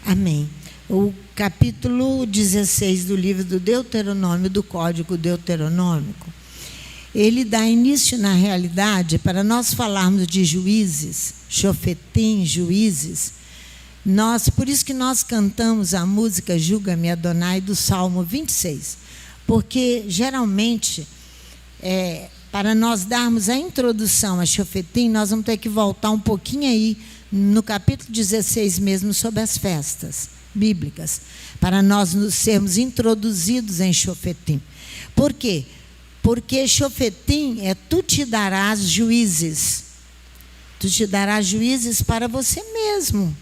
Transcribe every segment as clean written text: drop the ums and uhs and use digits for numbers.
Amém. O capítulo 16 do livro do Deuteronômio, do Código Deuteronômico, ele dá início, na realidade, para nós falarmos de juízes, Shofetim, juízes, por isso que nós cantamos a música Julga-me, Adonai, do Salmo 26, porque, geralmente, para nós darmos a introdução a Shofetim, nós vamos ter que voltar um pouquinho aí, no capítulo 16 mesmo, sobre as festas bíblicas, para nós sermos introduzidos em Shofetim. Por quê? Porque Shofetim tu te darás juízes. Tu te darás juízes para você mesmo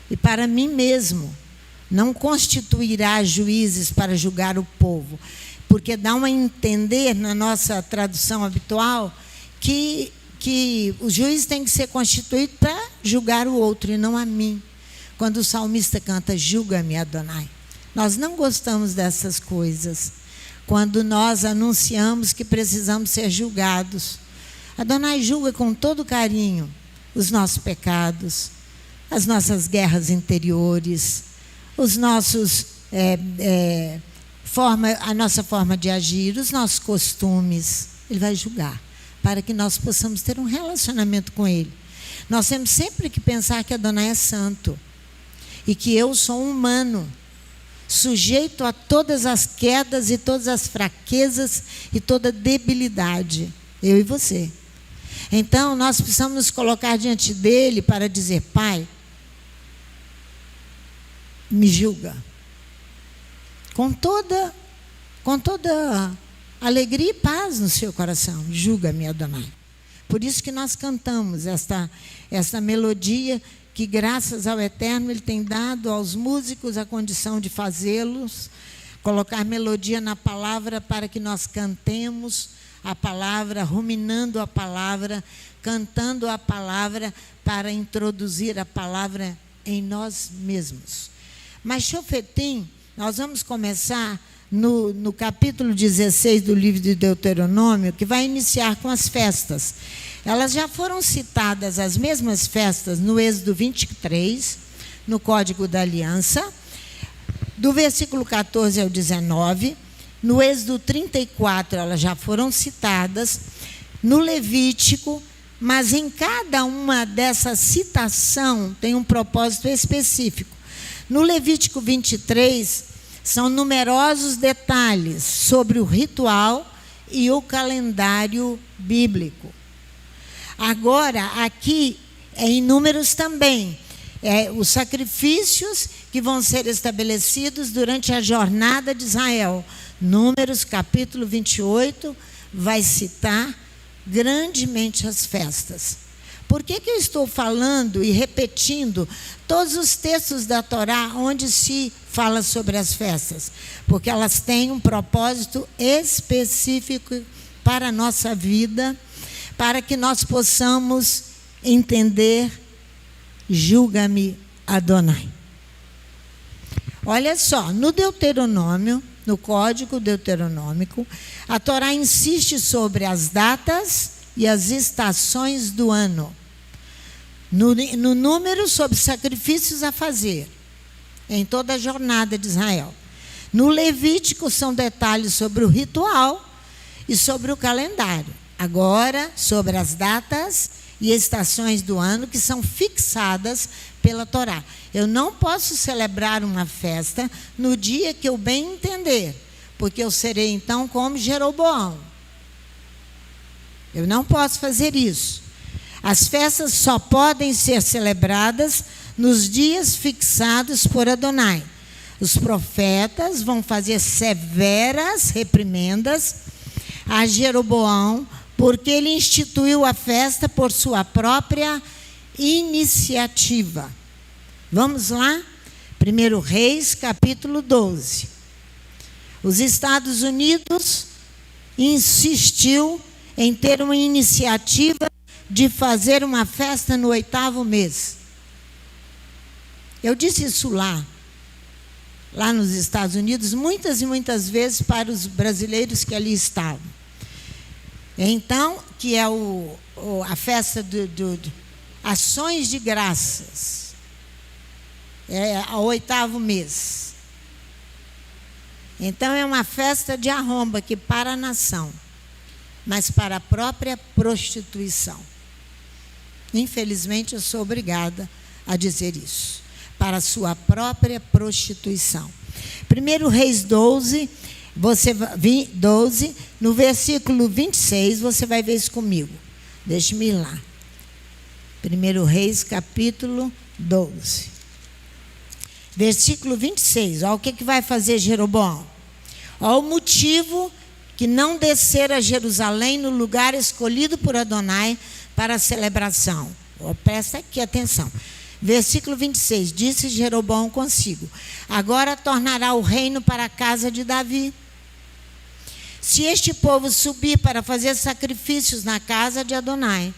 e para mim mesmo. Não constituirás juízes para julgar o povo, porque dá a entender, na nossa tradução habitual, que o juiz tem que ser constituído para julgar o outro e não a mim. Quando o salmista canta, julga-me, Adonai. Nós não gostamos dessas coisas. Quando nós anunciamos que precisamos ser julgados. Adonai julga com todo carinho os nossos pecados, as nossas guerras interiores, os nossos, a nossa forma de agir, os nossos costumes. Ele vai julgar, para que nós possamos ter um relacionamento com Ele. Nós temos sempre que pensar que Adonai é santo e que eu sou um humano, sujeito a todas as quedas e todas as fraquezas e toda debilidade, eu e você. Então, nós precisamos nos colocar diante dele para dizer, Pai, me julga. Com toda alegria e paz no seu coração, julga-me, Adonai. Por isso que nós cantamos esta melodia, que graças ao Eterno Ele tem dado aos músicos a condição de fazê-los, colocar melodia na palavra para que nós cantemos a palavra, ruminando a palavra, cantando a palavra para introduzir a palavra em nós mesmos. Mas Shofetim, nós vamos começar no capítulo 16 do livro de Deuteronômio, que vai iniciar com as festas. Elas já foram citadas, as mesmas festas, no Êxodo 23, no Código da Aliança, do versículo 14 ao 19. No Êxodo 34, elas já foram citadas. No Levítico, mas em cada uma dessas citação tem um propósito específico. No Levítico 23, são numerosos detalhes sobre o ritual e o calendário bíblico. Agora, aqui, em Números também, os sacrifícios que vão ser estabelecidos durante a jornada de Israel. Números, capítulo 28, vai citar grandemente as festas. Por que eu estou falando e repetindo todos os textos da Torá onde se fala sobre as festas? Porque elas têm um propósito específico para a nossa vida, para que nós possamos entender, julga-me, Adonai. Olha só, no Deuteronômio, no Código Deuteronômico, a Torá insiste sobre as datas e as estações do ano. No número, sobre sacrifícios a fazer, em toda a jornada de Israel. No Levítico, são detalhes sobre o ritual e sobre o calendário. Agora, sobre as datas e estações do ano que são fixadas pela Torá. Eu não posso celebrar uma festa no dia que eu bem entender, porque eu serei então como Jeroboão. Eu não posso fazer isso. As festas só podem ser celebradas nos dias fixados por Adonai. Os profetas vão fazer severas reprimendas a Jeroboão, porque ele instituiu a festa por sua própria iniciativa. Vamos lá? 1 Reis, capítulo 12. Os Estados Unidos insistiu em ter uma iniciativa de fazer uma festa no 8º mês. Eu disse isso lá nos Estados Unidos, muitas e muitas vezes para os brasileiros que ali estavam. Então, que é a festa Ações de Graças. é o 8º mês. Então é uma festa de arromba que para a nação, mas para a própria prostituição. Infelizmente eu sou obrigada a dizer isso. Para a sua própria prostituição. 1 Reis 12, 12, no versículo 26, você vai ver isso comigo. Deixe-me ir lá. 1 Reis, capítulo 12. Versículo 26. Olha o que vai fazer Jeroboão. Olha o motivo que não descer a Jerusalém no lugar escolhido por Adonai para a celebração. Presta aqui atenção. Versículo 26. Disse Jeroboão consigo: agora tornará o reino para a casa de Davi. Se este povo subir para fazer sacrifícios na casa de Adonai,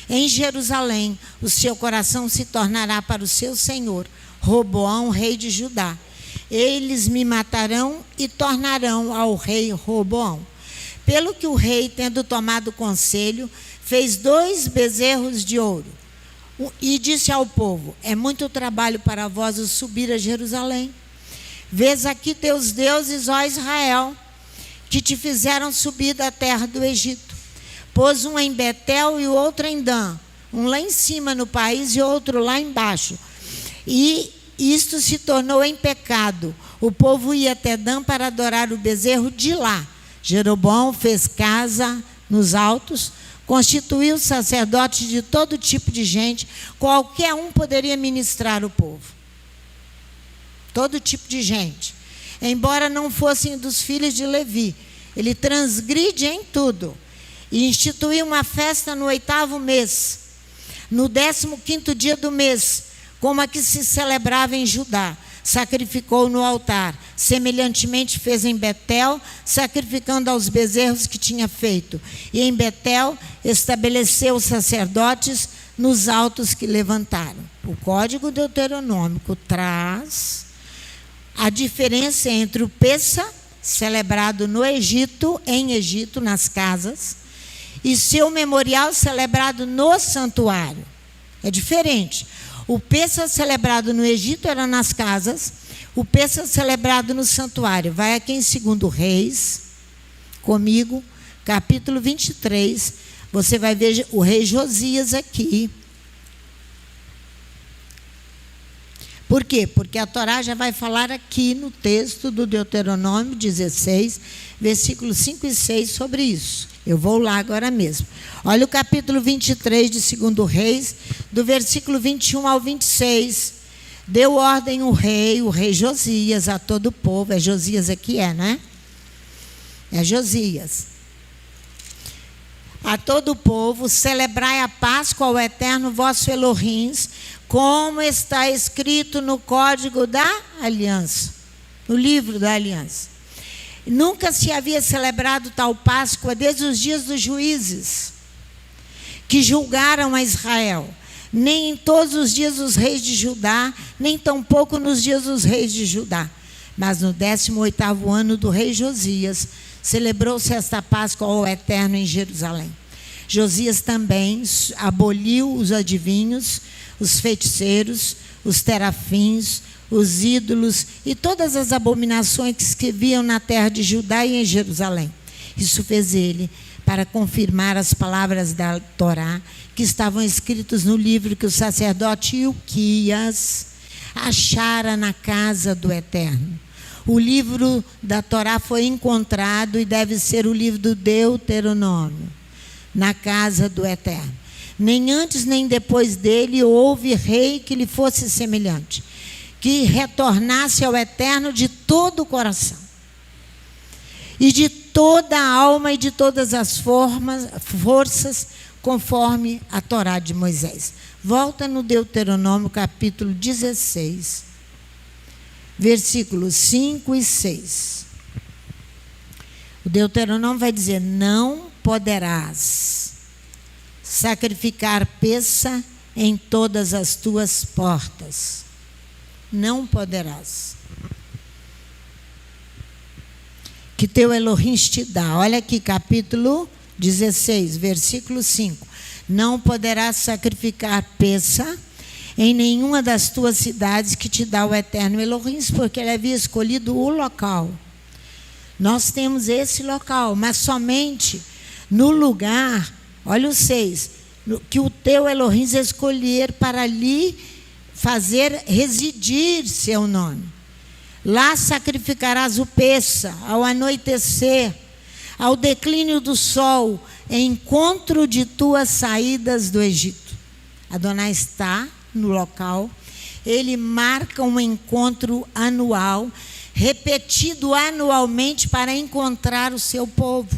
em Jerusalém, o seu coração se tornará para o seu senhor, Roboão, rei de Judá. Eles me matarão e tornarão ao rei Roboão. Pelo que o rei, tendo tomado conselho, fez 2 bezerros de ouro. E disse ao povo: é muito trabalho para vós o subir a Jerusalém. Vês aqui teus deuses, ó Israel, que te fizeram subir da terra do Egito. Pôs um em Betel e o outro em Dan, um lá em cima no país e outro lá embaixo. E isto se tornou em pecado. O povo ia até Dan para adorar o bezerro de lá. Jeroboão fez casa nos altos, constituiu sacerdotes de todo tipo de gente, qualquer um poderia ministrar o povo. Todo tipo de gente. Embora não fossem dos filhos de Levi, ele transgride em tudo. E instituiu uma festa no 8º mês, no 15º dia do mês, como a que se celebrava em Judá. Sacrificou no altar. Semelhantemente fez em Betel, sacrificando aos bezerros que tinha feito. E em Betel estabeleceu os sacerdotes nos altos que levantaram. O Código Deuteronômico traz a diferença entre o Pessa, celebrado no Egito, em Egito, nas casas, e seu memorial celebrado no santuário. É diferente. O Pessa celebrado no Egito era nas casas, o Pessa celebrado no santuário. Vai aqui em 2 Reis, comigo, capítulo 23, você vai ver o rei Josias aqui. Por quê? Porque a Torá já vai falar aqui no texto do Deuteronômio 16, versículos 5 e 6 sobre isso. Eu vou lá agora mesmo. Olha o capítulo 23 de 2 Reis, do versículo 21 ao 26. Deu ordem o rei Josias, a todo o povo. É Josias aqui, né? É Josias. A todo o povo, celebrai a Páscoa ao Eterno vosso Elohim, como está escrito no Código da Aliança, no livro da Aliança. Nunca se havia celebrado tal Páscoa desde os dias dos juízes, que julgaram a Israel, nem em todos os dias dos reis de Judá, nem tampouco nos dias dos reis de Judá. Mas no 18º ano do rei Josias, celebrou-se esta Páscoa ao Eterno em Jerusalém. Josias também aboliu os adivinhos, os feiticeiros, os terafins, os ídolos e todas as abominações que viam na terra de Judá e em Jerusalém. Isso fez ele para confirmar as palavras da Torá que estavam escritas no livro que o sacerdote Ilquias achara na casa do Eterno. O livro da Torá foi encontrado e deve ser o livro do Deuteronômio, na casa do Eterno. Nem antes nem depois dele houve rei que lhe fosse semelhante, que retornasse ao Eterno de todo o coração, e de toda a alma e de todas as forças, conforme a Torá de Moisés. Volta no Deuteronômio capítulo 16, versículos 5 e 6. O Deuteronômio vai dizer: não poderás sacrificar peça em todas as tuas portas. Não poderás. Que teu Elohim te dá. Olha aqui, capítulo 16, versículo 5. Não poderás sacrificar peça em nenhuma das tuas cidades que te dá o eterno Elohim, porque ele havia escolhido o local. Nós temos esse local, mas somente no lugar, olha o 6, que o teu Elohim escolher para ali fazer residir seu nome. Lá sacrificarás o peça ao anoitecer, ao declínio do sol, em encontro de tuas saídas do Egito. Adonai está no local, ele marca um encontro anual, repetido anualmente para encontrar o seu povo.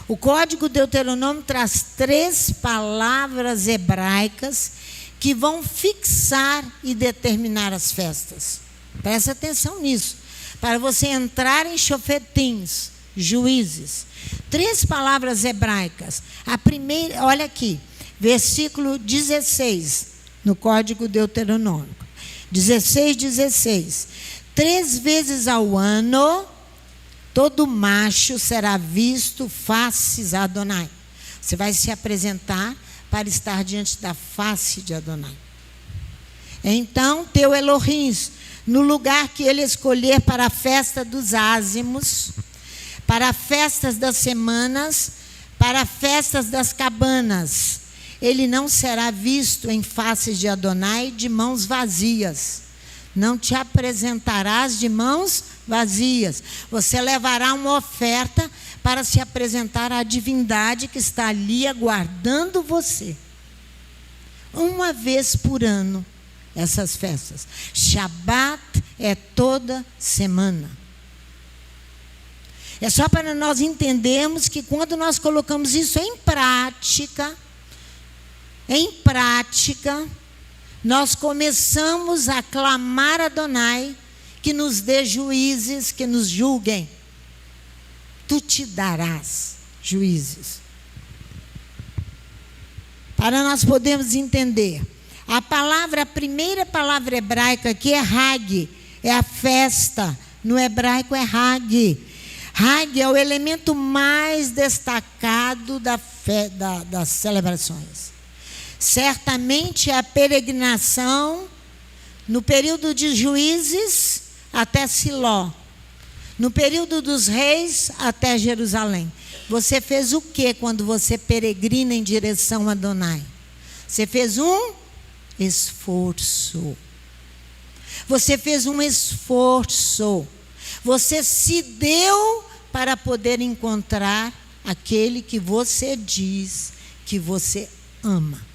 O Código Deuteronômio traz 3 palavras hebraicas que vão fixar e determinar as festas. Presta atenção nisso. Para você entrar em Shofetins, Juízes, 3 palavras hebraicas. A primeira, olha aqui, versículo 16, no Código Deuteronômico. 16. 3 vezes ao ano, todo macho será visto faces a Adonai. Você vai se apresentar para estar diante da face de Adonai. Então, teu Elohim, no lugar que ele escolher para a festa dos ázimos, para festas das semanas, para festas das cabanas, ele não será visto em face de Adonai de mãos vazias. Não te apresentarás de mãos vazias. Você levará uma oferta para se apresentar à divindade que está ali aguardando você. Uma vez por ano, essas festas. Shabat é toda semana. É só para nós entendermos que quando nós colocamos isso em prática, nós começamos a clamar a Adonai que nos dê juízes, que nos julguem. Tu te darás juízes. Para nós podermos entender, a primeira palavra hebraica aqui é Hag, é a festa. No hebraico é Hag. Hag é o elemento mais destacado das celebrações. Certamente a peregrinação no período de Juízes até Siló, no período dos reis até Jerusalém. Você fez o que quando você peregrina em direção a Adonai? Você fez um esforço. Você fez um esforço. Você se deu para poder encontrar aquele que você diz que você ama.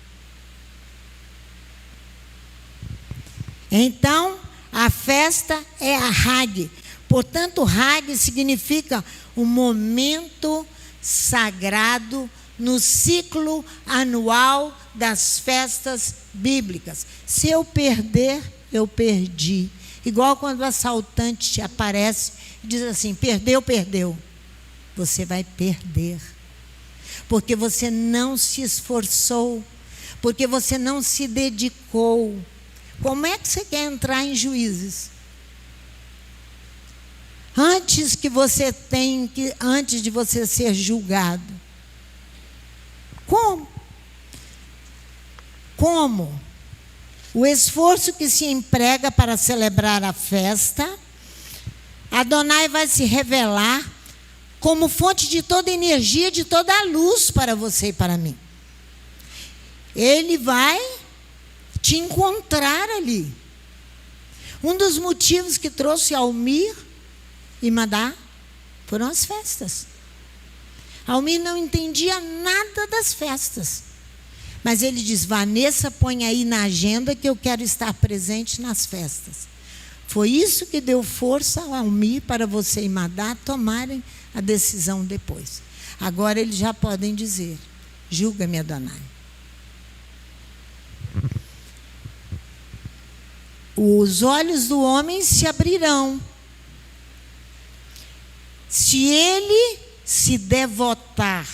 Então, a festa é a Hag. Portanto, Hag significa um momento sagrado no ciclo anual das festas bíblicas. Se eu perder, eu perdi. Igual quando o assaltante te aparece e diz assim: perdeu. Você vai perder. Porque você não se esforçou. Porque você não se dedicou. Como é que você quer entrar em Juízes? Antes de você ser julgado. Como? O esforço que se emprega para celebrar a festa, Adonai vai se revelar como fonte de toda energia, de toda a luz para você e para mim. Ele vai te encontrar ali. Um dos motivos que trouxe Almir e Madá foram as festas. Almir não entendia nada das festas. Mas ele diz: Vanessa, põe aí na agenda que eu quero estar presente nas festas. Foi isso que deu força ao Almir para você e Madá tomarem a decisão depois. Agora eles já podem dizer: julga-me, Adonai. Os olhos do homem se abrirão. Se ele se devotar,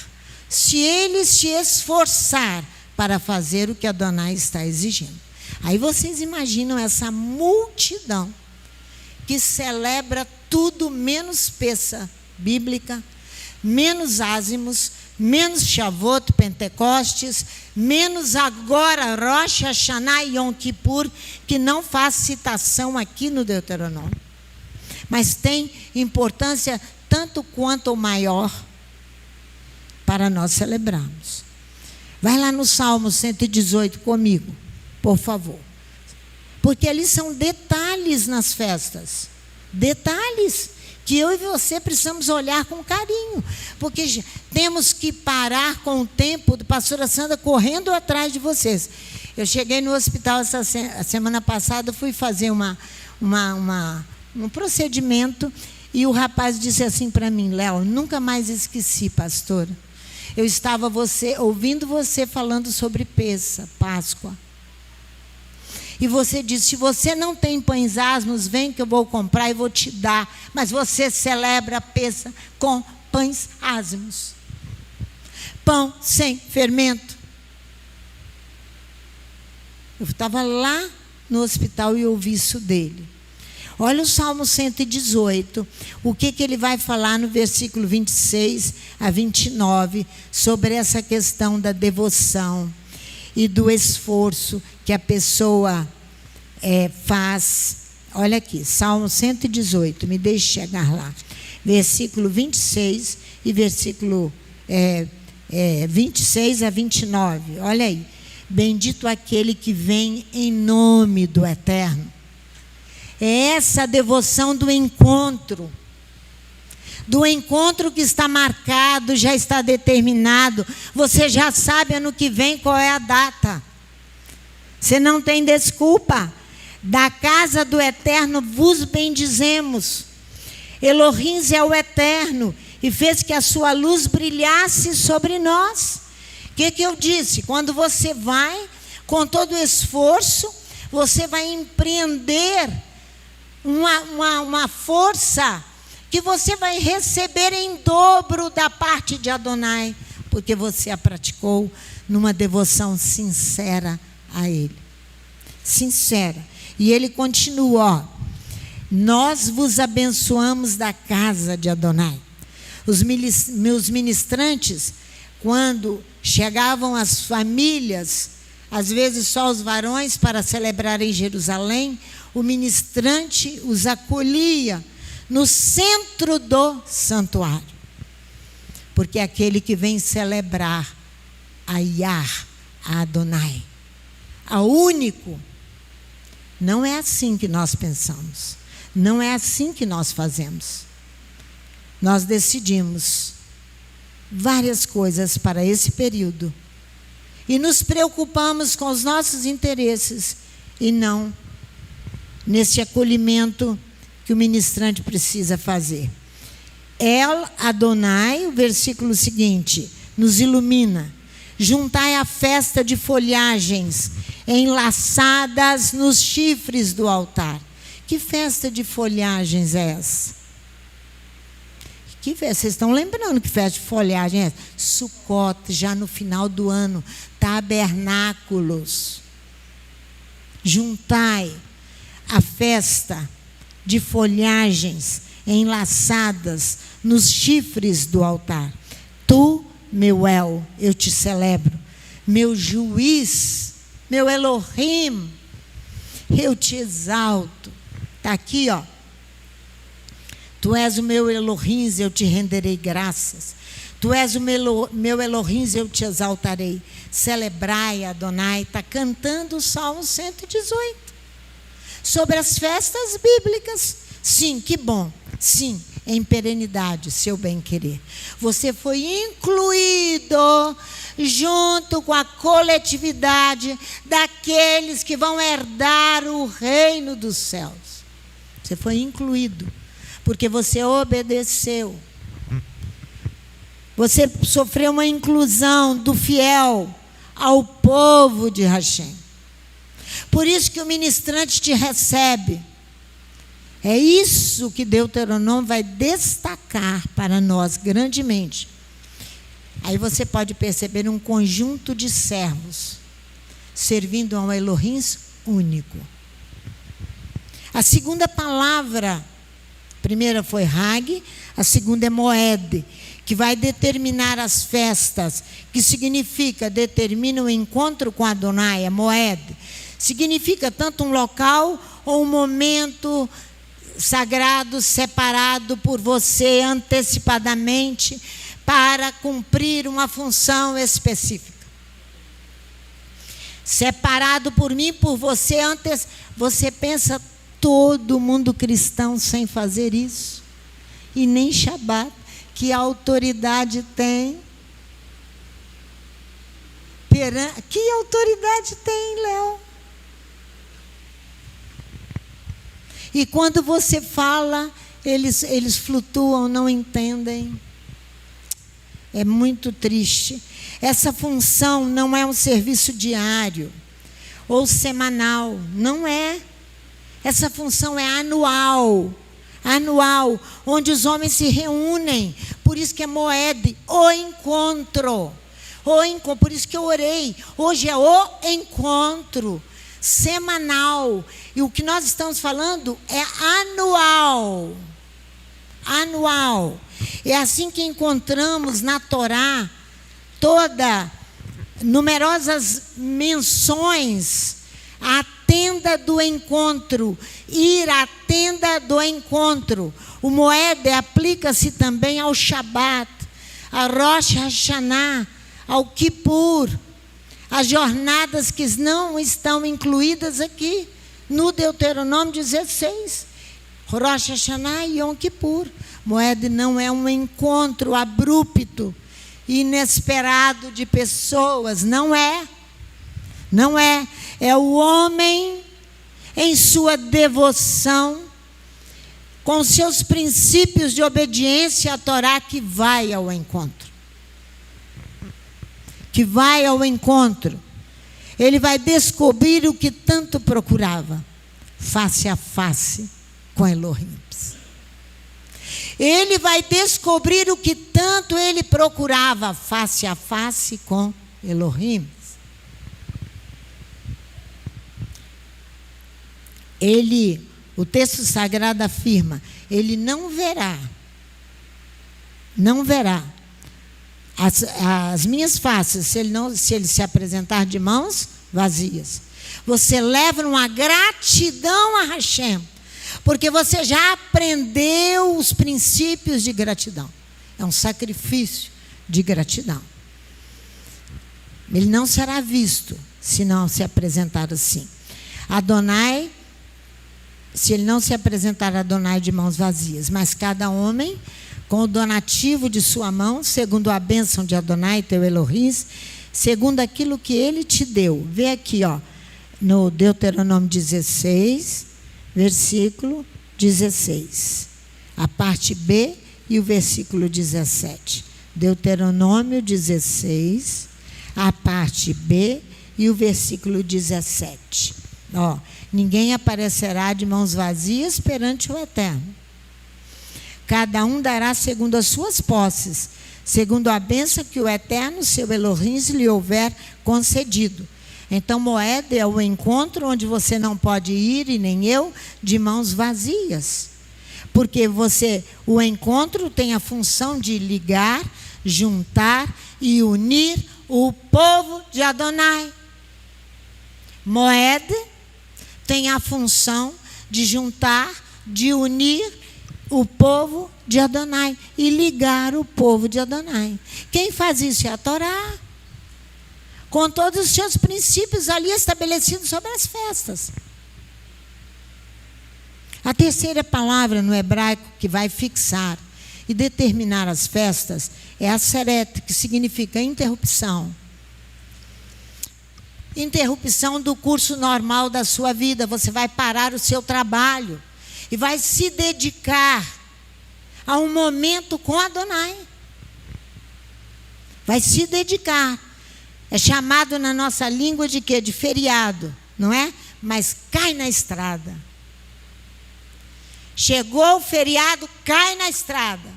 se ele se esforçar para fazer o que Adonai está exigindo. Aí vocês imaginam essa multidão que celebra tudo menos peça bíblica, menos ázimos, menos Shavuot, Pentecostes, menos agora Rosh Hashanah e Yom Kippur, que não faz citação aqui no Deuteronômio, mas tem importância tanto quanto ou maior para nós celebrarmos. Vai lá no Salmo 118 comigo, por favor. Porque ali são detalhes nas festas. Detalhes que eu e você precisamos olhar com carinho. Porque temos que parar com o tempo do pastora Sandra correndo atrás de vocês. Eu cheguei no hospital essa semana passada, fui fazer um procedimento, e o rapaz disse assim para mim: Léo, nunca mais esqueci, pastora. Eu estava ouvindo você falando sobre Páscoa. E você disse: se você não tem pães asmos, vem que eu vou comprar e vou te dar. Mas você celebra a Pêssega com pães asmos. Pão sem fermento. Eu estava lá no hospital e ouvi isso dele. Olha o Salmo 118, o que ele vai falar no versículo 26 a 29, sobre essa questão da devoção e do esforço que a pessoa faz. Olha aqui, Salmo 118, me deixe chegar lá. Versículo 26 e versículo 26 a 29. Olha aí. Bendito aquele que vem em nome do Eterno. É essa devoção do encontro que está marcado, já está determinado. Você já sabe ano que vem qual é a data. Você não tem desculpa. Da casa do Eterno vos bendizemos. Elohim é o Eterno, e fez que a sua luz brilhasse sobre nós. O que eu disse? Quando você vai, com todo o esforço, você vai empreender uma força que você vai receber em dobro da parte de Adonai, porque você a praticou numa devoção sincera a Ele. Sincera. E ele continua, nós vos abençoamos da casa de Adonai. Os meus ministrantes, quando chegavam as famílias, às vezes só os varões, para celebrar em Jerusalém, o ministrante os acolhia no centro do santuário. Porque é aquele que vem celebrar a Yah, a Adonai, a único. Não é assim que nós pensamos. Não é assim que nós fazemos. Nós decidimos várias coisas para esse período. E nos preocupamos com os nossos interesses e não nesse acolhimento que o ministrante precisa fazer. El Adonai, o versículo seguinte, nos ilumina. Juntai a festa de folhagens enlaçadas nos chifres do altar. Que festa de folhagens é essa? Vocês estão lembrando que festa de folhagem é essa? Sukkot, já no final do ano. Tabernáculos. Juntai a festa de folhagens enlaçadas nos chifres do altar. Tu, meu El, eu te celebro. Meu juiz, meu Elohim, eu te exalto. Está aqui, ó. Tu és o meu Elohim, eu te renderei graças. Tu és o meu Elohim, eu te exaltarei. Celebrai, Adonai. Está cantando o Salmo 118. Sobre as festas bíblicas. Sim, que bom. Sim, em perenidade, seu bem-querer. Você foi incluído junto com a coletividade daqueles que vão herdar o reino dos céus. Você foi incluído, porque você obedeceu. Você sofreu uma inclusão do fiel ao povo de Hashem. Por isso que o ministrante te recebe. É isso que Deuteronômio vai destacar para nós grandemente. Aí você pode perceber um conjunto de servos servindo a um Elohim único. A segunda palavra primeira foi Hag, a segunda é Moed, que vai determinar as festas, que significa, determina o encontro com Adonai, é Moed. Significa tanto um local ou um momento sagrado, separado por você antecipadamente, para cumprir uma função específica. Separado por mim, por você, antes. Você pensa, todo mundo cristão sem fazer isso? E nem Shabat. Que autoridade tem? Que autoridade tem, Léo? E quando você fala, eles flutuam, não entendem. É muito triste. Essa função não é um serviço diário ou semanal, não é. Essa função é anual, onde os homens se reúnem. Por isso que é Moed, o encontro. Por isso que eu orei. Hoje é o encontro semanal. E o que nós estamos falando é anual. É assim que encontramos na Torá numerosas menções à tenda do encontro, ir à tenda do encontro. O Moed aplica-se também ao Shabat, a Rosh Hashanah, ao Kippur, as jornadas que não estão incluídas aqui no Deuteronômio 16, Rosh Hashanah e Yom Kippur. Moed não é um encontro abrupto, inesperado de pessoas, não é. É o homem em sua devoção, com seus princípios de obediência à Torá, que vai ao encontro. Ele vai descobrir o que tanto procurava, face a face com Elohim. Ele vai descobrir o que tanto ele procurava, face a face com Elohim. O texto sagrado afirma, ele não verá as minhas faces, se ele se apresentar de mãos vazias. Você leva uma gratidão a Hashem, porque você já aprendeu os princípios de gratidão. É um sacrifício de gratidão. Ele não será visto se não se apresentar assim. Adonai, se ele não se apresentar a Adonai de mãos vazias, mas cada homem com o donativo de sua mão, segundo a bênção de Adonai, teu Elohim, segundo aquilo que ele te deu. Vê aqui, no Deuteronômio 16, versículo 16. A parte B e o versículo 17. Deuteronômio 16, a parte B e o versículo 17. Ninguém aparecerá de mãos vazias perante o Eterno. Cada um dará segundo as suas posses, segundo a bênção que o Eterno, seu Elohim, lhe houver concedido. Então, Moed é o encontro onde você não pode ir, e nem eu, de mãos vazias. Porque o encontro tem a função de ligar, juntar e unir o povo de Adonai. Moed tem a função de juntar, de unir o povo de Adonai e ligar o povo de Adonai. Quem faz isso é a Torá, com todos os seus princípios ali estabelecidos sobre as festas. A terceira palavra no hebraico que vai fixar e determinar as festas é aseret, que significa interrupção. Interrupção do curso normal da sua vida. Você vai parar o seu trabalho e vai se dedicar a um momento com Adonai. Vai se dedicar. É chamado na nossa língua de quê? De feriado, não é? Mas cai na estrada. Chegou o feriado, cai na estrada.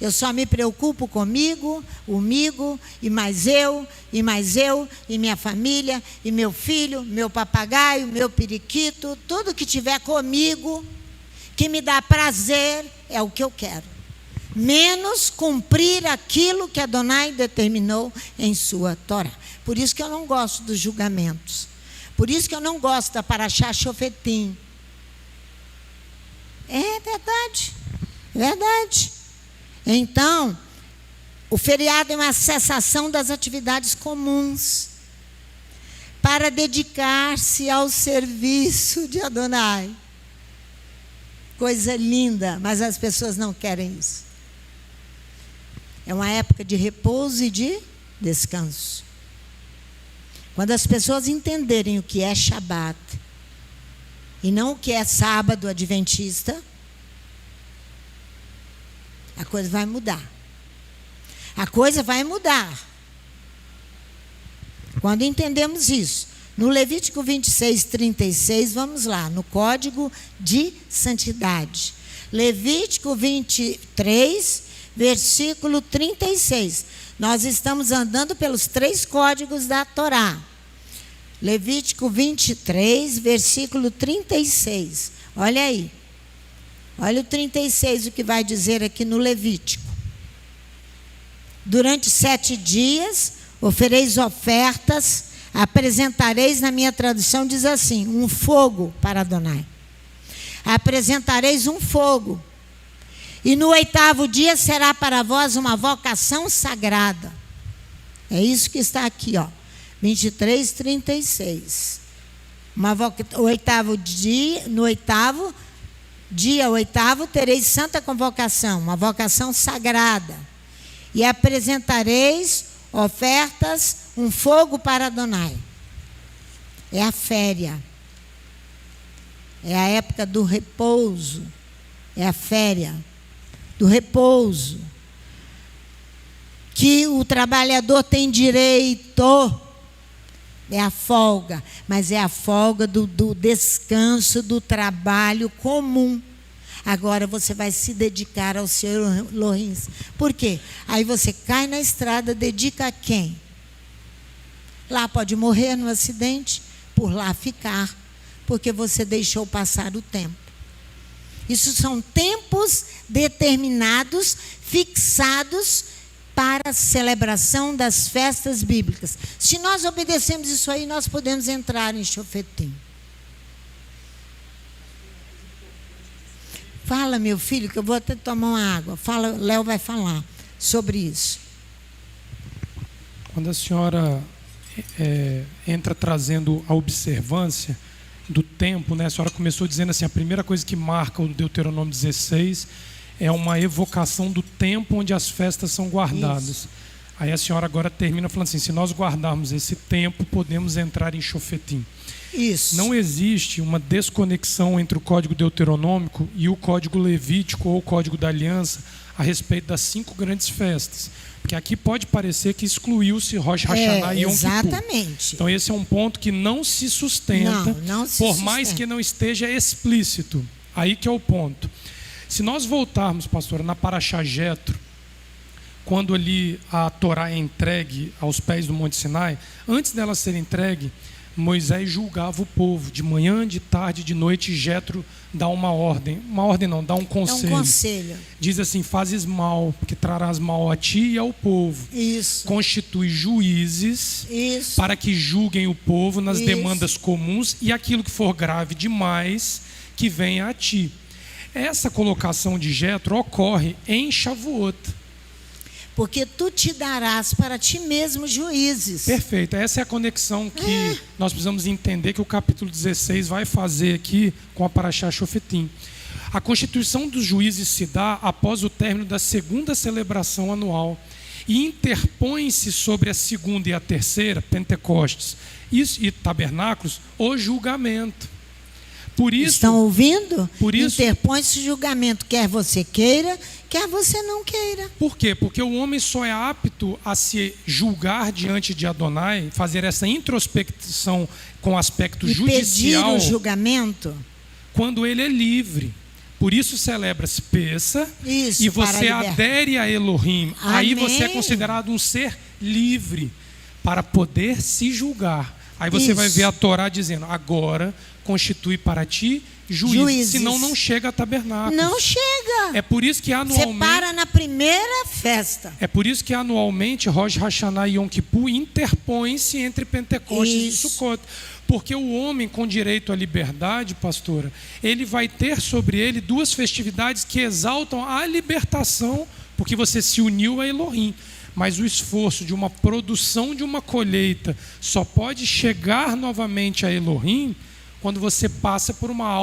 Eu só me preocupo comigo, e mais eu, e minha família, e meu filho, meu papagaio, meu periquito, tudo que tiver comigo, que me dá prazer, é o que eu quero. Menos cumprir aquilo que Adonai determinou em sua Torá. Por isso que eu não gosto dos julgamentos. Por isso que eu não gosto da Parashá Shofetim. É verdade, verdade. Então, o feriado é uma cessação das atividades comuns para dedicar-se ao serviço de Adonai. Coisa linda, mas as pessoas não querem isso. É uma época de repouso e de descanso. Quando as pessoas entenderem o que é Shabat e não o que é sábado adventista, a coisa vai mudar. A coisa vai mudar. Quando entendemos isso. No Levítico 26, 36, vamos lá, no Código de Santidade. Levítico 23, versículo 36. Nós estamos andando pelos 3 códigos da Torá. Levítico 23, versículo 36. Olha aí. Olha o 36, o que vai dizer aqui no Levítico. Durante 7 dias, ofereis ofertas, apresentareis, na minha tradução diz assim, um fogo para Adonai. Apresentareis um fogo. E no 8º dia será para vós uma vocação sagrada. É isso que está aqui, ó. 23, 36. No 8º dia, 8º, tereis santa convocação, uma vocação sagrada. E apresentareis ofertas, um fogo para Adonai. É a féria. É a época do repouso. É a féria do repouso. Que o trabalhador tem direito. É a folga, mas é a folga do descanso, do trabalho comum. Agora você vai se dedicar ao seu Elohim. Por quê? Aí você cai na estrada, dedica a quem? Lá pode morrer no acidente, por lá ficar, porque você deixou passar o tempo. Isso são tempos determinados, fixados, para a celebração das festas bíblicas. Se nós obedecemos isso aí, nós podemos entrar em Shofetim. Fala, meu filho, que eu vou até tomar uma água. Fala, Léo vai falar sobre isso. Quando a senhora entra trazendo a observância do tempo, né? A senhora começou dizendo assim, a primeira coisa que marca o Deuteronômio 16 é uma evocação do tempo onde as festas são guardadas. Isso. Aí a senhora agora termina falando assim, se nós guardarmos esse tempo, podemos entrar em Shofetim. Isso. Não existe uma desconexão entre o Código Deuteronômico e o Código Levítico ou o Código da Aliança a respeito das 5 grandes festas. Porque aqui pode parecer que excluiu-se Rosh Hashanah e Yom Kippur. Exatamente. Então esse é um ponto que não se sustenta, mais que não esteja explícito. Aí que é o ponto. Se nós voltarmos, pastora, na Parashá Jetro, quando ali a Torá é entregue aos pés do Monte Sinai, antes dela ser entregue, Moisés julgava o povo, de manhã, de tarde, de noite, Jetro dá uma ordem não, dá um conselho. É um conselho. Diz assim, fazes mal, porque trarás mal a ti e ao povo. Isso. Constitui juízes para que julguem o povo nas demandas comuns e aquilo que for grave demais, que venha a ti. Essa colocação de Jetro ocorre em Shavuot. Porque tu te darás para ti mesmo juízes. Perfeito, essa é a conexão que nós precisamos entender que o capítulo 16 vai fazer aqui com a Parashá Shofetim. A constituição dos juízes se dá após o término da 2ª celebração anual e interpõe-se sobre a 2ª e a 3ª, Pentecostes e Tabernáculos, o julgamento. Por isso, estão ouvindo? Por isso, interpõe-se julgamento, quer você queira, quer você não queira. Por quê? Porque o homem só é apto a se julgar diante de Adonai, fazer essa introspecção com aspecto judicial, pedir o julgamento, quando ele é livre. Por isso celebra-se Pessa, isso, e você adere a Elohim. Amém. Aí você é considerado um ser livre para poder se julgar. Aí você vai ver a Torá dizendo: agora constitui para ti juízes. Senão não chega a tabernáculo. Não chega. É por isso que anualmente... Você para na primeira festa. É por isso que anualmente Rosh Hashanah e Yom Kippur interpõem-se entre Pentecostes e Sukkot. Porque o homem com direito à liberdade, pastora, ele vai ter sobre ele duas festividades que exaltam a libertação, porque você se uniu a Elohim. Mas o esforço de uma produção de uma colheita só pode chegar novamente a Elohim quando você passa por uma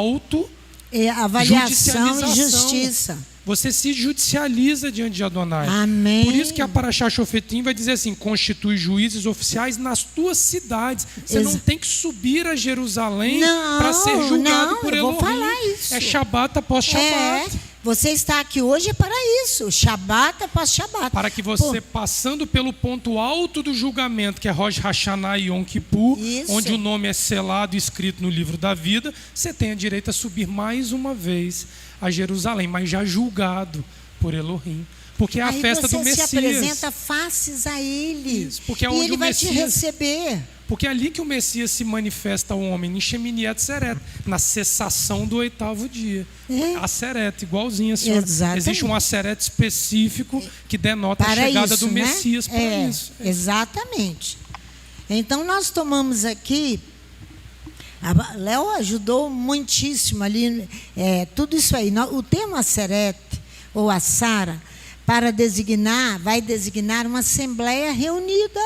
avaliação e justiça. Você se judicializa diante de Adonai. Amém. Por isso que a Parashá Shofetim vai dizer assim: constitui juízes oficiais nas tuas cidades. Você não tem que subir a Jerusalém para ser julgado por Elohim. Vou falar isso. É Shabat após Shabat. Você está aqui hoje é para isso, Shabat após Shabat. Para que você, passando pelo ponto alto do julgamento, que é Rosh Hashanah e Yom Kippur, onde o nome é selado e escrito no livro da vida, você tenha direito a subir mais uma vez a Jerusalém, mas já julgado por Elohim. Porque é a festa do Messias. Você se apresenta faces a Ele. Isso, porque é onde ele vai te receber. Porque é ali que o Messias se manifesta ao homem, em Shemini Atzeret, na cessação do 8º dia. Atzeret, igualzinho a senhora. Exatamente. Existe um Atzeret específico que denota a chegada do Messias para isso. Exatamente. Então nós tomamos aqui, Léo ajudou muitíssimo ali, tudo isso aí. O termo Atzeret, ou Assara, vai designar uma assembleia reunida.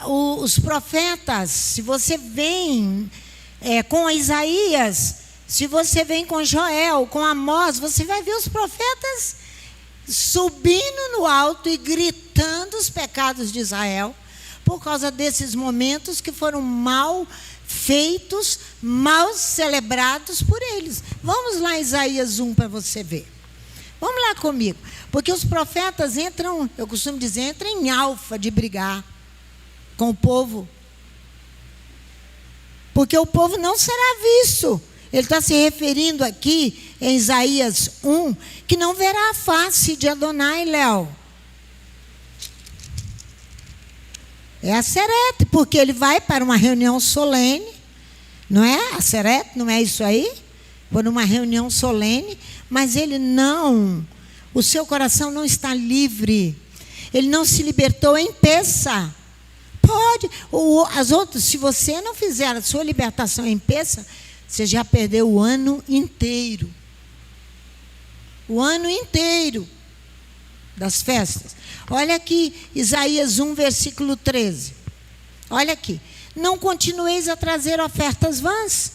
Os profetas, se você vem com Isaías, se você vem com Joel, com Amós, você vai ver os profetas subindo no alto e gritando os pecados de Israel, por causa desses momentos que foram mal feitos, mal celebrados por eles. Vamos lá, Isaías 1, para você ver. Vamos lá comigo. Porque os profetas entram, eu costumo dizer, entram em alfa de brigar com o povo. Porque o povo não será visto. Ele está se referindo aqui, em Isaías 1, que não verá a face de Adonai, Léo. É Atzeret, porque ele vai para uma reunião solene. Não é Atzeret? Não é isso aí? Por uma reunião solene. Mas ele não, o seu coração não está livre. Ele não se libertou em Pessa. Pode, as outras, se você não fizer a sua libertação em Pessa, você já perdeu o ano inteiro. O ano inteiro das festas. Olha aqui, Isaías 1, versículo 13. Olha aqui. Não continueis a trazer ofertas vãs.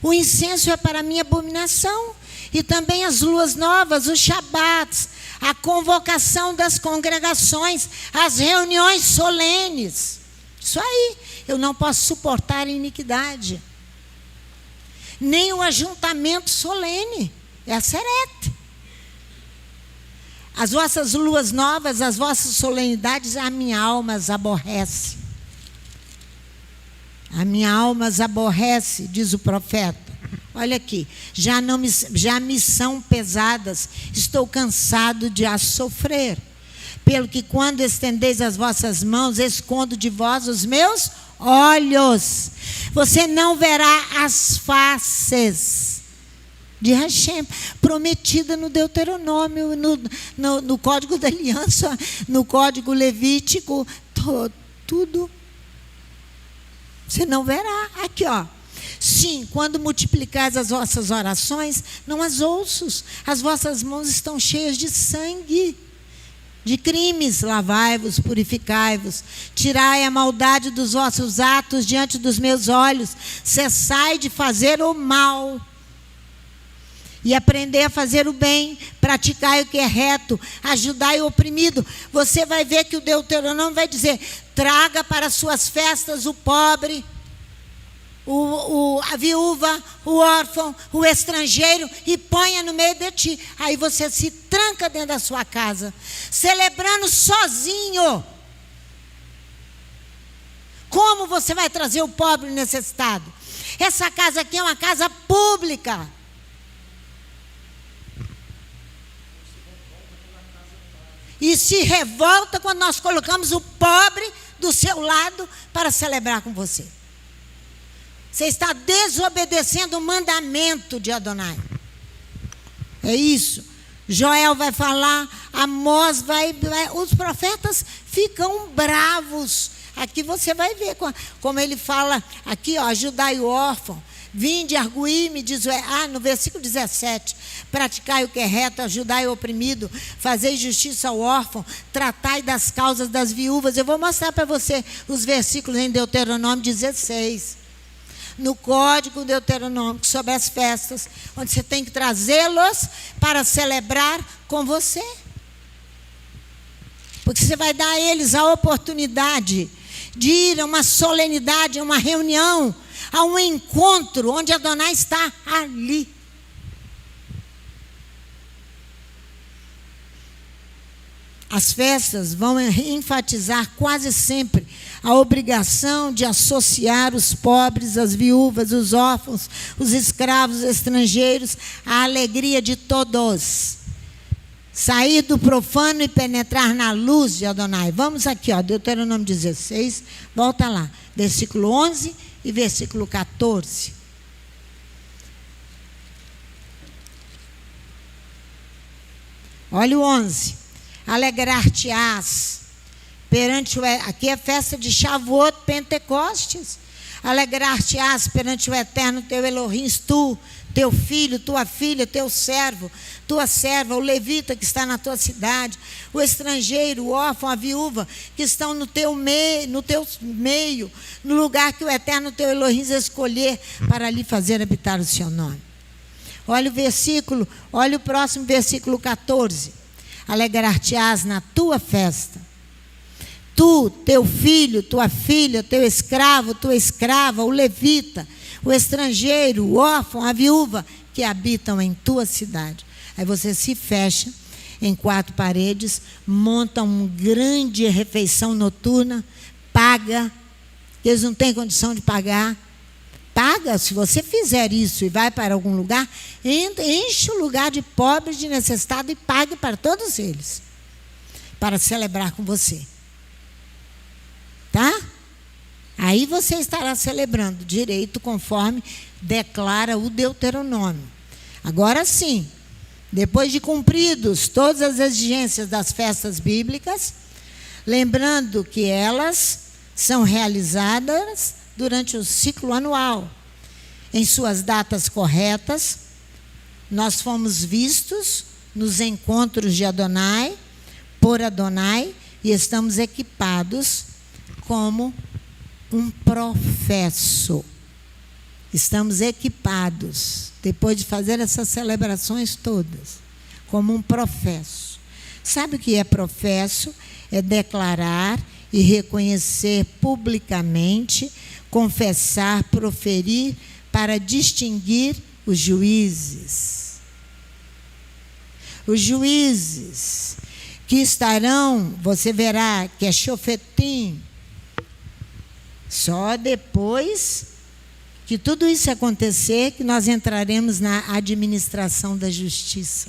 O incenso é para mim abominação. E também as luas novas, os shabats, a convocação das congregações, as reuniões solenes. Isso aí, eu não posso suportar a iniquidade. Nem o ajuntamento solene, é a Atzeret. As vossas luas novas, as vossas solenidades, a minha alma as aborrece. A minha alma as aborrece, diz o profeta. Olha aqui, já me são pesadas, estou cansado de as sofrer. Pelo que quando estendeis as vossas mãos, escondo de vós os meus olhos. Você não verá as faces de Hashem, prometida no Deuteronômio, no Código da Aliança, no Código Levítico, tudo. Você não verá. Aqui, ó. Sim, quando multiplicais as vossas orações, não as ouços. As vossas mãos estão cheias de sangue, de crimes. Lavai-vos, purificai-vos. Tirai a maldade dos vossos atos diante dos meus olhos. Cessai de fazer o mal. E aprender a fazer o bem, praticai o que é reto, ajudai o oprimido. Você vai ver que o Deuteronômio vai dizer: traga para suas festas o pobre, a viúva, o órfão, o estrangeiro, e ponha no meio de ti. Aí você se tranca dentro da sua casa, celebrando sozinho. Como você vai trazer o pobre necessitado? Essa casa aqui é uma casa pública. e se revolta quando nós colocamos o pobre do seu lado para celebrar com você. Você está desobedecendo o mandamento de Adonai. É isso. Joel vai falar, Amós vai, os profetas ficam bravos. Aqui você vai ver como ele fala, aqui, ó, ajudai o órfão. Vinde, arguí-me, diz no versículo 17, praticai o que é reto, ajudai o oprimido, fazei justiça ao órfão, tratai das causas das viúvas. Eu vou mostrar para você os versículos em Deuteronômio 16, no código deuteronômico, sobre as festas, onde você tem que trazê-los para celebrar com você. Porque você vai dar a eles a oportunidade de ir a uma solenidade, a uma reunião, a um encontro onde Adonai está ali. As festas vão enfatizar quase sempre a obrigação de associar os pobres, as viúvas, os órfãos, os escravos, os estrangeiros, à alegria de todos. Sair do profano e penetrar na luz de Adonai. Vamos aqui, ó, Deuteronômio 16, volta lá, versículo 11 e versículo 14. Olha o 11. Alegrar-te-ás perante o... Aqui é festa de Shavuot, Pentecostes. Alegrar-te-ás perante o Eterno teu Elohim, tu, teu filho, tua filha, teu servo, tua serva, o levita que está na tua cidade, o estrangeiro, o órfão, a viúva, que estão no teu meio, no lugar que o Eterno teu Elohim escolher para ali fazer habitar o seu nome. Olha o versículo, olha o próximo versículo 14. Alegrar-te-ás na tua festa. Tu, teu filho, tua filha, teu escravo, tua escrava, o levita, o estrangeiro, o órfão, a viúva, que habitam em tua cidade. Aí você se fecha em 4 paredes, monta uma grande refeição noturna, paga, eles não têm condição de pagar, paga. Se você fizer isso e vai para algum lugar, enche o lugar de pobres, de necessitado e pague para todos eles, para celebrar com você. Tá? Aí você estará celebrando direito conforme declara o Deuteronômio. Agora sim, depois de cumpridos todas as exigências das festas bíblicas, lembrando que elas são realizadas durante o ciclo anual, em suas datas corretas, nós fomos vistos nos encontros de Adonai, por Adonai, e estamos equipados como um professo. Estamos equipados, depois de fazer essas celebrações todas, como um professo. Sabe o que é professo? É declarar e reconhecer publicamente, confessar, proferir, para distinguir os juízes. Os juízes que estarão, você verá que é Shofetim, só depois que tudo isso acontecer, que nós entraremos na administração da justiça.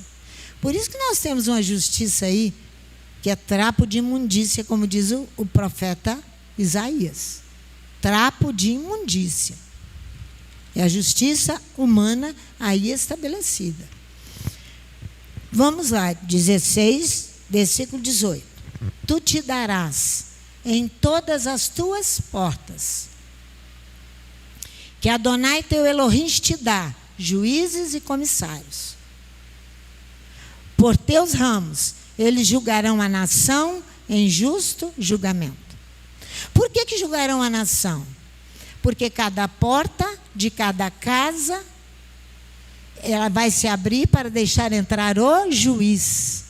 Por isso que nós temos uma justiça aí, que é trapo de imundícia, como diz o profeta Isaías. Trapo de imundícia. É a justiça humana aí estabelecida. Vamos lá, 16, versículo 18. Tu te darás em todas as tuas portas, que Adonai teu Elohim te dá, juízes e comissários. Por teus ramos, eles julgarão a nação em justo julgamento. Por que julgarão a nação? Porque cada porta de cada casa, ela vai se abrir para deixar entrar o juiz.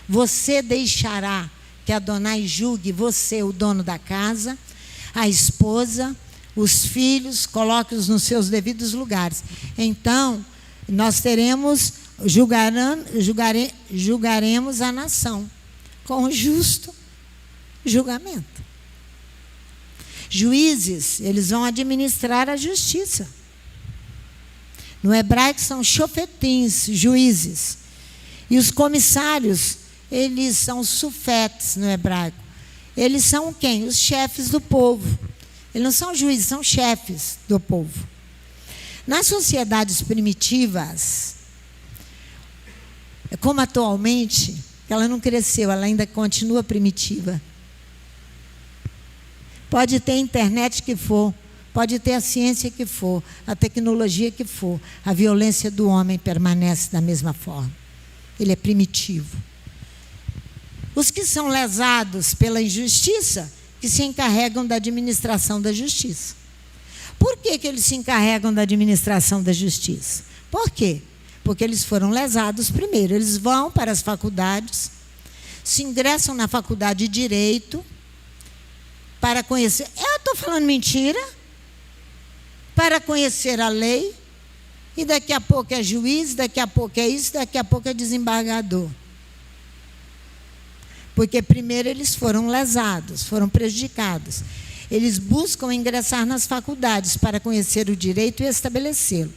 Você deixará que Adonai julgue você, o dono da casa, a esposa, os filhos, coloque-os nos seus devidos lugares. Então, nós julgaremos a nação com justo julgamento. Juízes, eles vão administrar a justiça. No hebraico são shofetins, juízes. E os comissários, eles são sufetes no hebraico. Eles são quem? Os chefes do povo. Eles não são juízes, são chefes do povo. Nas sociedades primitivas, como atualmente, ela não cresceu, ela ainda continua primitiva. Pode ter a internet que for, pode ter a ciência que for, a tecnologia que for, a violência do homem permanece da mesma forma. Ele é primitivo. Os que são lesados pela injustiça, que se encarregam da administração da justiça. Por que eles se encarregam da administração da justiça? Por quê? Porque eles foram lesados primeiro. Eles vão para as faculdades, se ingressam na faculdade de Direito, para conhecer... Eu estou falando mentira? Para conhecer a lei, e daqui a pouco é juiz, daqui a pouco é isso, daqui a pouco é desembargador. Porque primeiro eles foram lesados, foram prejudicados. Eles buscam ingressar nas faculdades para conhecer o direito e estabelecê-lo.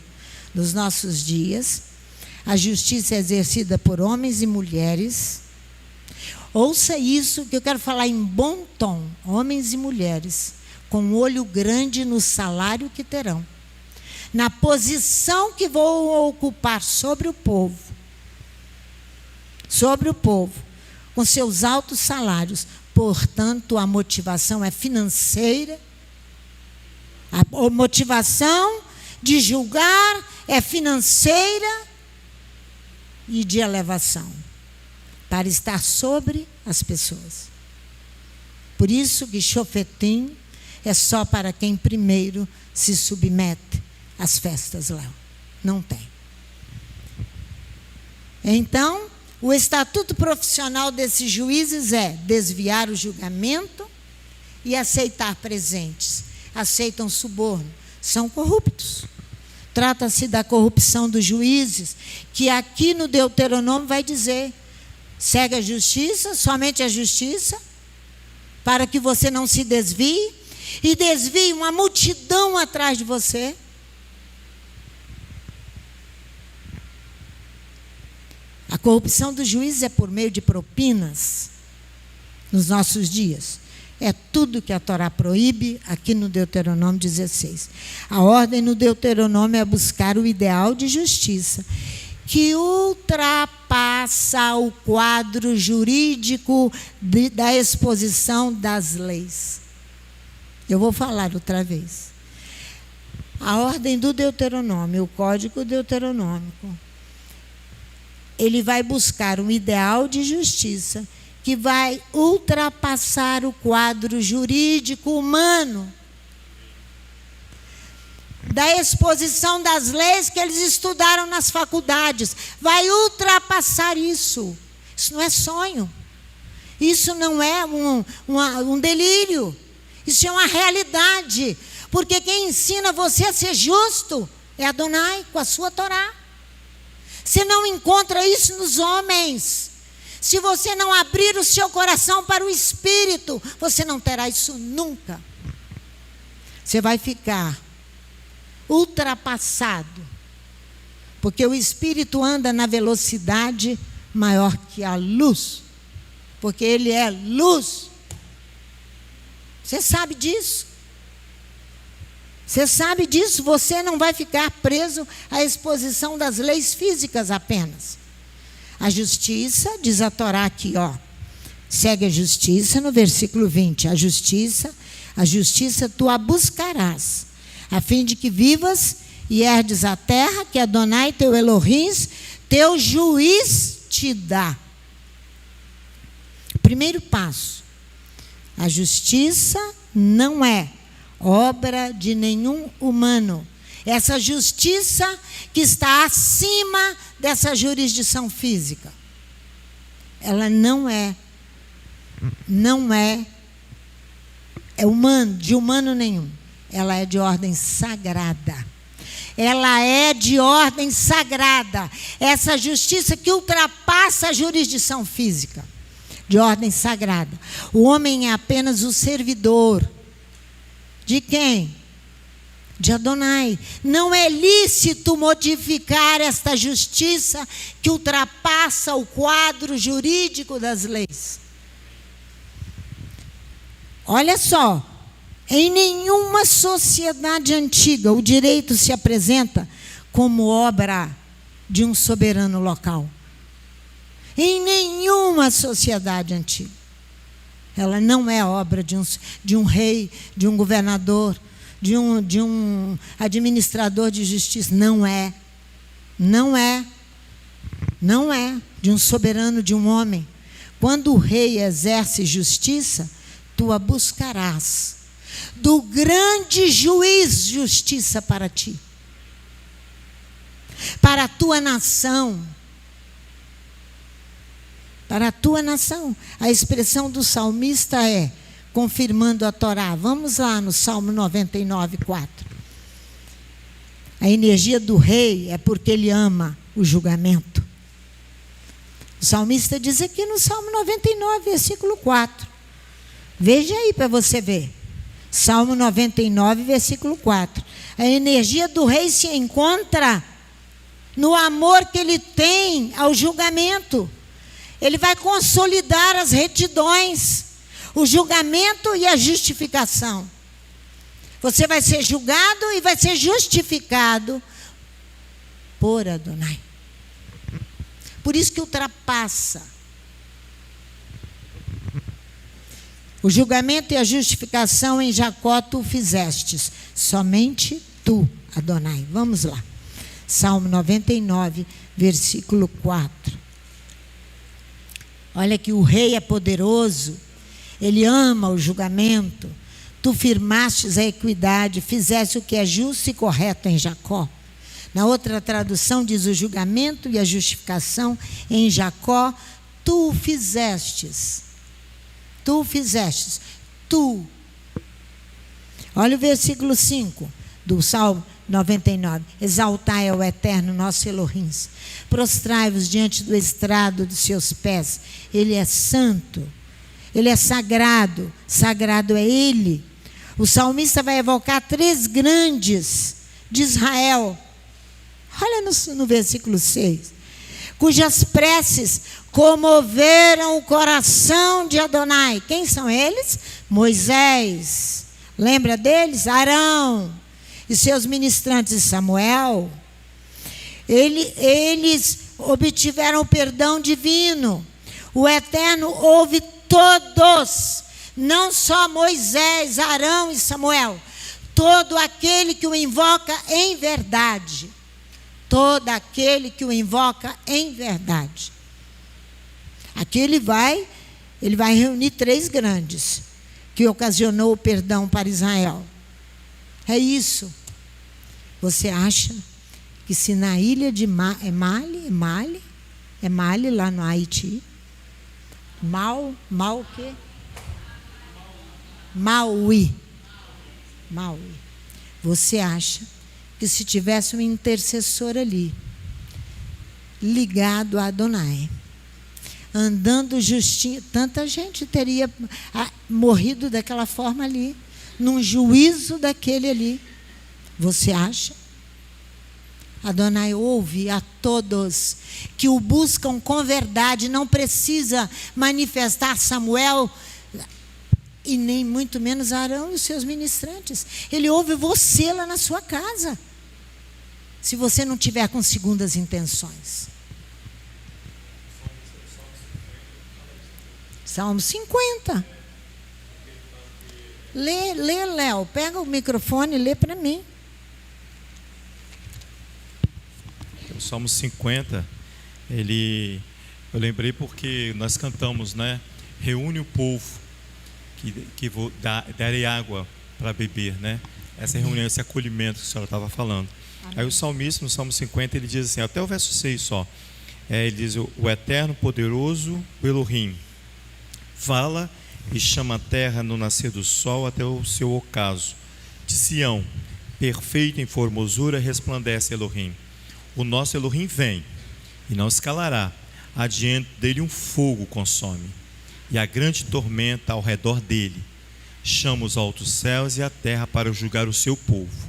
Nos nossos dias, a justiça é exercida por homens e mulheres. Ouça isso que eu quero falar em bom tom. Homens e mulheres, com olho grande no salário que terão, na posição que vão ocupar sobre o povo, com seus altos salários. Portanto, a motivação é financeira, a motivação de julgar é financeira e de elevação, para estar sobre as pessoas. Por isso que Shofetim é só para quem primeiro se submete às festas lá. Não tem. Então, o estatuto profissional desses juízes é desviar o julgamento e aceitar presentes. Aceitam suborno. São corruptos. Trata-se da corrupção dos juízes, que aqui no Deuteronômio vai dizer: segue a justiça, somente a justiça, para que você não se desvie, e desvie uma multidão atrás de você. A corrupção dos juízes é por meio de propinas nos nossos dias. É tudo que a Torá proíbe aqui no Deuteronômio 16. A ordem no Deuteronômio é buscar o ideal de justiça, que ultrapassa o quadro jurídico da exposição das leis. Eu vou falar outra vez. A ordem do Deuteronômio, o código deuteronômico, ele vai buscar um ideal de justiça que vai ultrapassar o quadro jurídico humano da exposição das leis que eles estudaram nas faculdades. Vai ultrapassar isso. Isso não é sonho. Isso não é um delírio. Isso é uma realidade. Porque quem ensina você a ser justo é Adonai, com a sua Torá. Você não encontra isso nos homens. Se você não abrir o seu coração para o Espírito, você não terá isso nunca. Você vai ficar ultrapassado. Porque o Espírito anda na velocidade maior que a luz. Porque ele é luz. Você sabe disso? Você sabe disso? Você não vai ficar preso à exposição das leis físicas apenas. A justiça, diz a Torá aqui, segue a justiça no versículo 20. A justiça tu a buscarás, a fim de que vivas e herdes a terra que Adonai, teu Elohim, teu juiz te dá. Primeiro passo. A justiça não é obra de nenhum humano. Essa justiça que está acima dessa jurisdição física. Ela não é humano, de humano nenhum. Ela é de ordem sagrada. Ela é de ordem sagrada. Essa justiça que ultrapassa a jurisdição física. De ordem sagrada. O homem é apenas o servidor. De quem? de Adonai. Não é lícito modificar esta justiça que ultrapassa o quadro jurídico das leis. Olha só, em nenhuma sociedade antiga o direito se apresenta como obra de um soberano local. Em nenhuma sociedade antiga. Ela não é obra de um rei, de um governador, de um administrador de justiça. Não é. Não é. Não é de um soberano, de um homem. Quando o rei exerce justiça, tu a buscarás. Do grande juiz, justiça para ti. Para a tua nação. Para a tua nação. A expressão do salmista é, confirmando a Torá. Vamos lá no Salmo 99, 4. A energia do rei é porque ele ama o julgamento. O salmista diz aqui no Salmo 99, versículo 4. Veja aí para você ver. Salmo 99, versículo 4. A energia do rei se encontra no amor que ele tem ao julgamento. Ele vai consolidar as retidões, o julgamento e a justificação. Você vai ser julgado e vai ser justificado por Adonai. Por isso que ultrapassa. O julgamento e a justificação em Jacó tu fizestes, somente tu, Adonai. Vamos lá. Salmo 99, versículo 4. Olha que o rei é poderoso, ele ama o julgamento. Tu firmastes a equidade, fizeste o que é justo e correto em Jacó. Na outra tradução diz o julgamento e a justificação em Jacó, tu fizestes. Tu fizestes. Tu. Olha o versículo 5 do Salmo 99. Exaltai ao Eterno nosso Elohim. Prostrai-vos diante do estrado dos seus pés. Ele é santo. Ele é sagrado. Sagrado é Ele. O salmista vai evocar 3 grandes de Israel. Olha no versículo 6. Cujas preces comoveram o coração de Adonai. Quem são eles? Moisés. Lembra deles? Arão. E seus ministrantes Samuel. Eles obtiveram o perdão divino. O Eterno ouve todos, não só Moisés, Arão e Samuel, todo aquele que o invoca em verdade. Todo aquele que o invoca em verdade. Aqui ele vai reunir 3 grandes, que ocasionou o perdão para Israel. É isso. Você acha que se na ilha de Mali, lá no Haiti, o quê? Maui. Você acha que se tivesse um intercessor ali, ligado a Adonai, andando justinho, tanta gente teria morrido daquela forma ali, num juízo daquele ali. Você acha? Adonai ouve a todos que o buscam com verdade. Não precisa manifestar Samuel e nem muito menos Arão e os seus ministrantes. Ele ouve você lá na sua casa, se você não tiver com segundas intenções. Salmo 50. Lê, Léo. Pega o microfone e lê para mim. O Salmo 50, eu lembrei porque nós cantamos, né? Reúne o povo, que vou darei água para beber, né? Essa reunião, esse acolhimento que a senhora estava falando. Amém. Aí o salmista, no Salmo 50, ele diz assim, até o verso 6 só, ele diz, o Eterno poderoso, o Elohim, fala e chama a terra no nascer do sol até o seu ocaso. De Sião, perfeito em formosura, resplandece Elohim. O nosso Elohim vem e não se calará. Adiante dele um fogo consome, e a grande tormenta ao redor dele. Chama os altos céus e a terra para julgar o seu povo.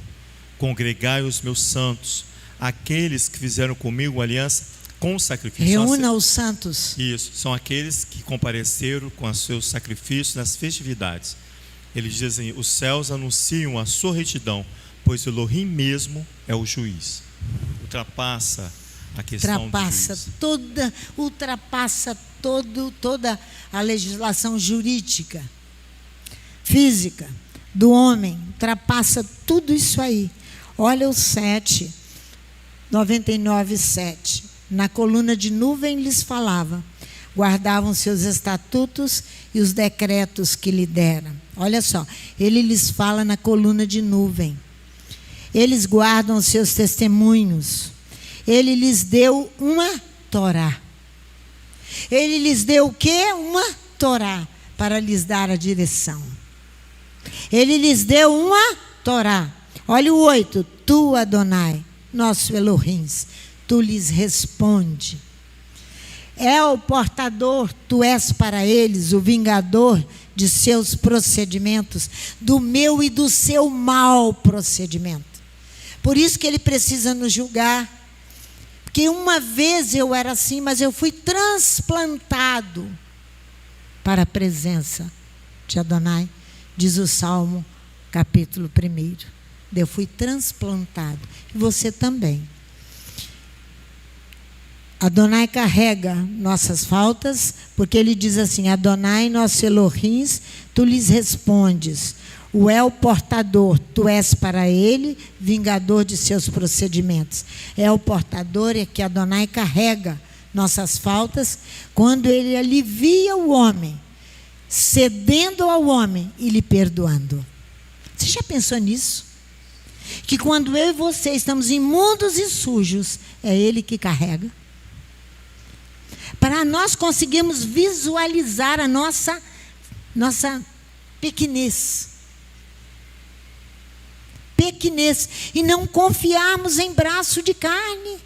congregai os meus santos, aqueles que fizeram comigo aliança com sacrifício. Reúna os santos. Isso, são aqueles que compareceram com os seus sacrifícios nas festividades. Eles dizem: os céus anunciam a sua retidão, pois o Elohim mesmo é o juiz. Ultrapassa a questão do juiz. Ultrapassa toda a legislação jurídica, física do homem, ultrapassa tudo isso aí. Olha o 7, 99:7. Na coluna de nuvem lhes falava, guardavam seus estatutos e os decretos que lhe dera. Olha só, ele lhes fala na coluna de nuvem. Eles guardam os seus testemunhos. Ele lhes deu uma Torá. Ele lhes deu o quê? Uma Torá, para lhes dar a direção. Ele lhes deu uma Torá. Olha o 8. Tu, Adonai, nosso Elohim, tu lhes responde. É o portador, tu és para eles o vingador de seus procedimentos, do meu e do seu mau procedimento. Por isso que ele precisa nos julgar. Porque uma vez eu era assim, mas eu fui transplantado para a presença de Adonai, diz o Salmo, capítulo 1. Eu fui transplantado. E você também. Adonai carrega nossas faltas, porque ele diz assim: Adonai, nosso Elohim, tu lhes respondes. O El portador, tu és para ele, vingador de seus procedimentos. É o portador, é que Adonai carrega nossas faltas, quando ele alivia o homem, cedendo ao homem e lhe perdoando. Você já pensou nisso? Que quando eu e você estamos imundos e sujos, é ele que carrega. Para nós conseguirmos visualizar a nossa pequenez. E não confiarmos em braço de carne.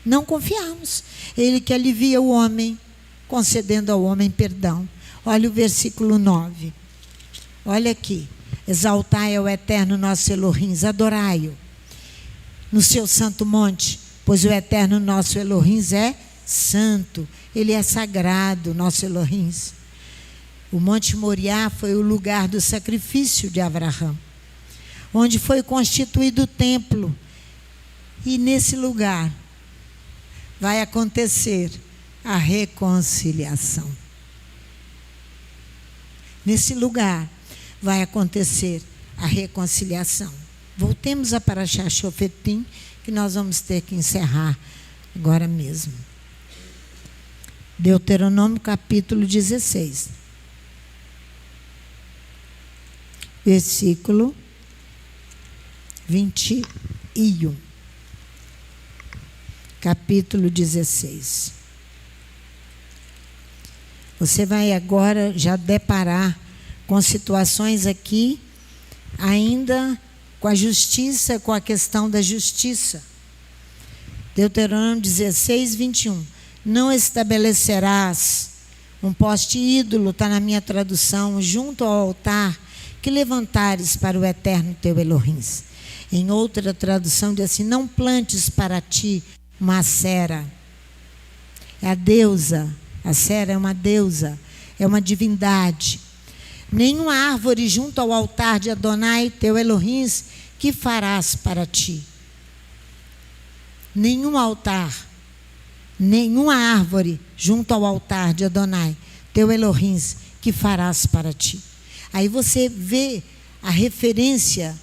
Não confiarmos. Ele que alivia o homem, concedendo ao homem perdão. Olha o versículo 9. Olha aqui. Exaltai ao eterno nosso Elohim, adorai-o no seu santo monte, pois o eterno nosso Elohim é santo, ele é sagrado, nosso Elohim. O Monte Moriá foi o lugar do sacrifício de Abraão, onde foi constituído o templo. E nesse lugar vai acontecer a reconciliação. Nesse lugar vai acontecer a reconciliação. Voltemos a Parashá Shofetim, que nós vamos ter que encerrar agora mesmo. Deuteronômio capítulo 16. Versículo 21. Capítulo 16. Você vai agora já deparar com situações aqui, ainda com a justiça, com a questão da justiça. Deuteronômio 16, 21. Não estabelecerás um poste ídolo, está na minha tradução, junto ao altar que levantares para o eterno teu Elohim. Em outra tradução diz assim: não plantes para ti uma acera. É a deusa, a acera é uma deusa, é uma divindade. Nenhuma árvore junto ao altar de Adonai, teu Elohim, que farás para ti. Nenhum altar, nenhuma árvore junto ao altar de Adonai, teu Elohim, que farás para ti. Aí você vê a referência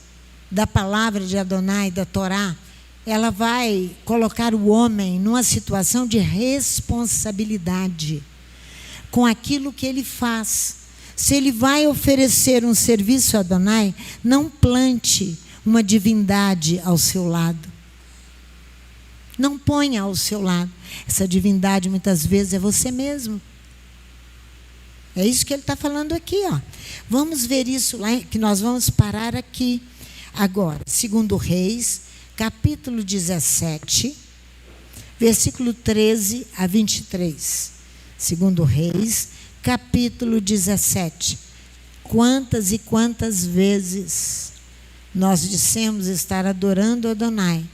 da palavra de Adonai, da Torá. Ela vai colocar o homem numa situação de responsabilidade com aquilo que ele faz. Se ele vai oferecer um serviço a Adonai, não plante uma divindade ao seu lado. Não ponha ao seu lado. Essa divindade muitas vezes é você mesmo. É isso que ele está falando aqui, ó. Vamos ver isso lá, que nós vamos parar aqui. Agora, 2 Reis, capítulo 17, versículo 13 a 23. 2 Reis, capítulo 17. Quantas e quantas vezes Nós dissemos estar adorando Adonai,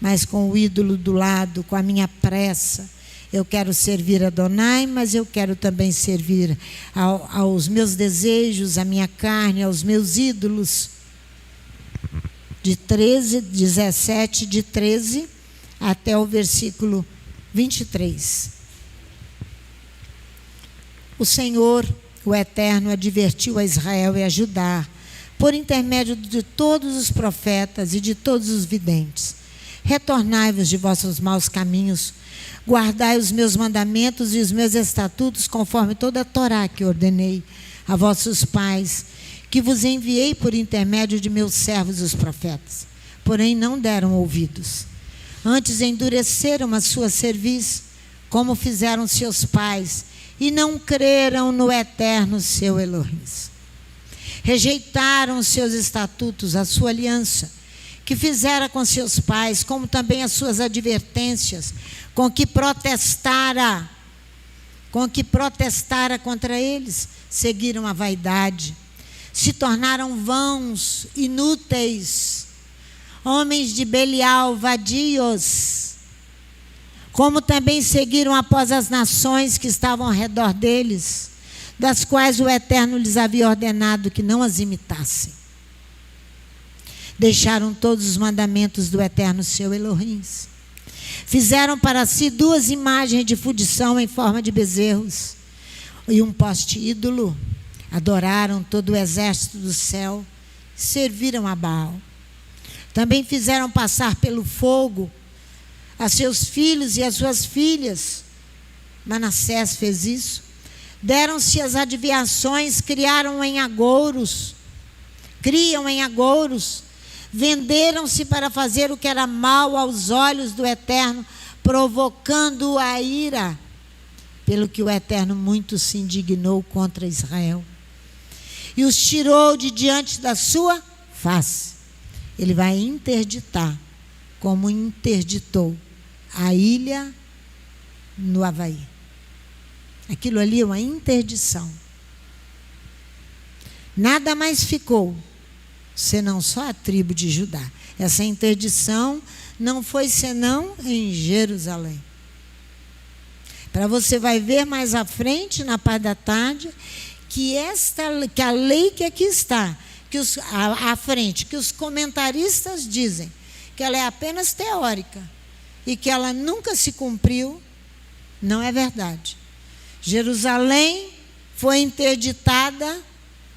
mas com o ídolo do lado, com a minha pressa. Eu quero servir Adonai, mas eu quero também servir aos meus desejos, à minha carne, aos meus ídolos. De 17, de 13 até o versículo 23. O Senhor, o Eterno, advertiu a Israel e a Judá, por intermédio de todos os profetas e de todos os videntes: retornai-vos de vossos maus caminhos, guardai os meus mandamentos e os meus estatutos, conforme toda a Torá que ordenei a vossos pais, que vos enviei por intermédio de meus servos os profetas. Porém não deram ouvidos. Antes endureceram a sua cerviz, como fizeram seus pais, e não creram no Eterno seu Elohim. Rejeitaram os seus estatutos, a sua aliança, que fizera com seus pais, como também as suas advertências, com que protestara contra eles. Seguiram a vaidade, se tornaram vãos, inúteis, homens de Belial, vadios, como também seguiram após as nações que estavam ao redor deles, das quais o Eterno lhes havia ordenado que não as imitassem. Deixaram todos os mandamentos do Eterno seu Elohim. Fizeram para si 2 imagens de fundição em forma de bezerros e um poste ídolo. Adoraram todo o exército do céu, serviram a Baal. Também fizeram passar pelo fogo a seus filhos e as suas filhas. Manassés fez isso. Deram-se as adivinhações, criam em agouros, venderam-se para fazer o que era mal aos olhos do Eterno, provocando a ira, pelo que o Eterno muito se indignou contra Israel, e os tirou de diante da sua face. Ele vai interditar, como interditou a ilha no Havaí. Aquilo ali é uma interdição. Nada mais ficou, senão só a tribo de Judá. Essa interdição não foi senão em Jerusalém. Para você vai ver mais à frente, na parte da tarde, que a lei que aqui está, à frente, que os comentaristas dizem que ela é apenas teórica e que ela nunca se cumpriu, não é verdade. Jerusalém foi interditada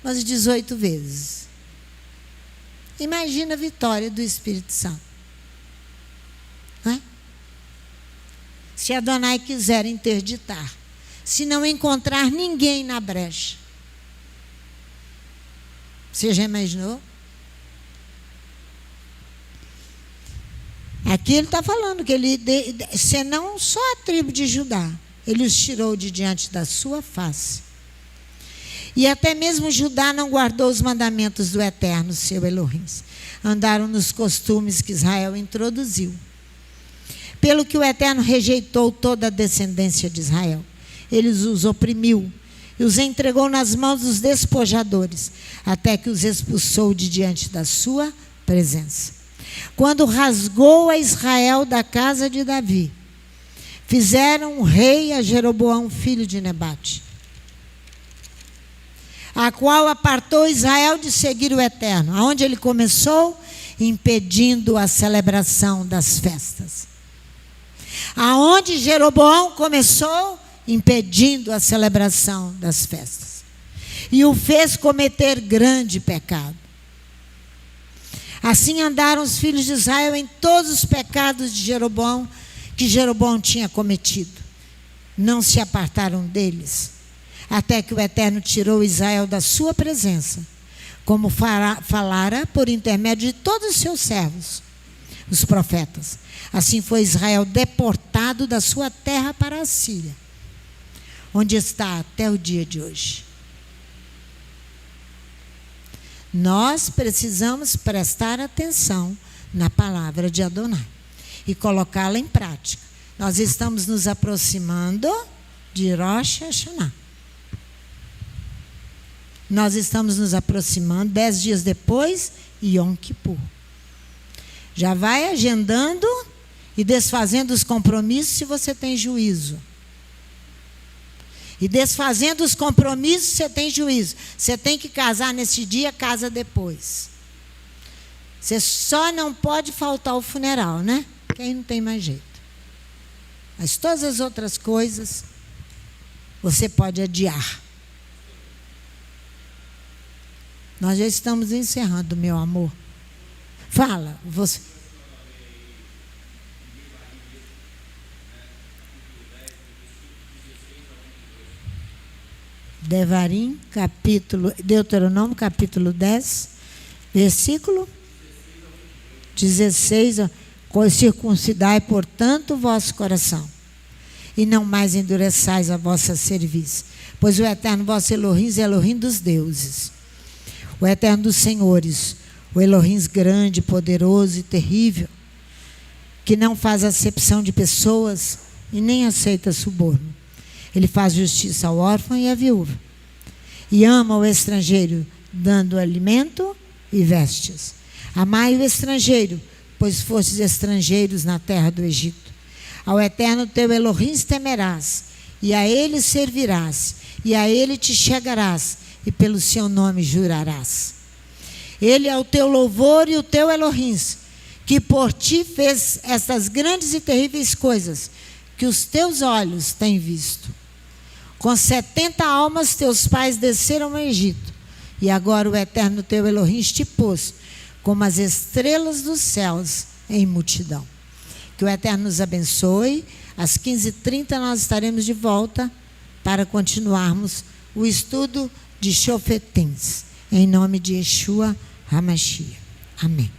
umas 18 vezes. Imagina a vitória do Espírito Santo. Não é? Se Adonai quiser interditar, se não encontrar ninguém na brecha. Você já imaginou? Aqui ele está falando que ele, senão só a tribo de Judá, ele os tirou de diante da sua face. E até mesmo Judá não guardou os mandamentos do Eterno, seu Elohim. Andaram nos costumes que Israel introduziu. Pelo que o Eterno rejeitou toda a descendência de Israel. Ele os oprimiu e os entregou nas mãos dos despojadores, até que os expulsou de diante da sua presença. Quando rasgou a Israel da casa de Davi, fizeram um rei a Jeroboão, filho de Nebate, a qual apartou Israel de seguir o Eterno. Aonde ele começou? Impedindo a celebração das festas. Aonde Jeroboão começou? Impedindo a celebração das festas. E o fez cometer grande pecado. Assim andaram os filhos de Israel em todos os pecados de Jeroboão, que Jeroboão tinha cometido. Não se apartaram deles, até que o Eterno tirou Israel da sua presença, como falara por intermédio de todos os seus servos, os profetas. Assim foi Israel deportado da sua terra para a Síria, onde está até o dia de hoje. Nós precisamos prestar atenção na palavra de Adonai e colocá-la em prática. Nós estamos nos aproximando de Rosh Hashanah. Nós estamos nos aproximando, 10 dias depois e Yom Kippur. Já vai agendando e desfazendo os compromissos se você tem juízo. E desfazendo os compromissos, você tem juízo. Você tem que casar nesse dia, casa depois. Você só não pode faltar o funeral, né? Porque aí não tem mais jeito. Mas todas as outras coisas, você pode adiar. Nós já estamos encerrando, meu amor. Fala, você. Devarim, Deuteronômio, capítulo 10, versículo 16. Circuncidai, portanto, o vosso coração, e não mais endureçais a vossa cerviz, pois o eterno vosso Elohim é Elohim dos deuses, o eterno dos senhores, o Elohim grande, poderoso e terrível, que não faz acepção de pessoas e nem aceita suborno. Ele faz justiça ao órfão e à viúva, e ama o estrangeiro, dando alimento e vestes. Amai o estrangeiro, pois fostes estrangeiros na terra do Egito. Ao eterno teu Elohim temerás, e a ele servirás, e a ele te chegarás, e pelo seu nome jurarás. Ele é o teu louvor e o teu Elohim, que por ti fez estas grandes e terríveis coisas, que os teus olhos têm visto. Com 70 almas teus pais desceram ao Egito, e agora o eterno teu Elohim te pôs, como as estrelas dos céus em multidão. Que o Eterno nos abençoe. Às 15h30 nós estaremos de volta para continuarmos o estudo de Shofetins. Em nome de Yeshua HaMashiach. Amém.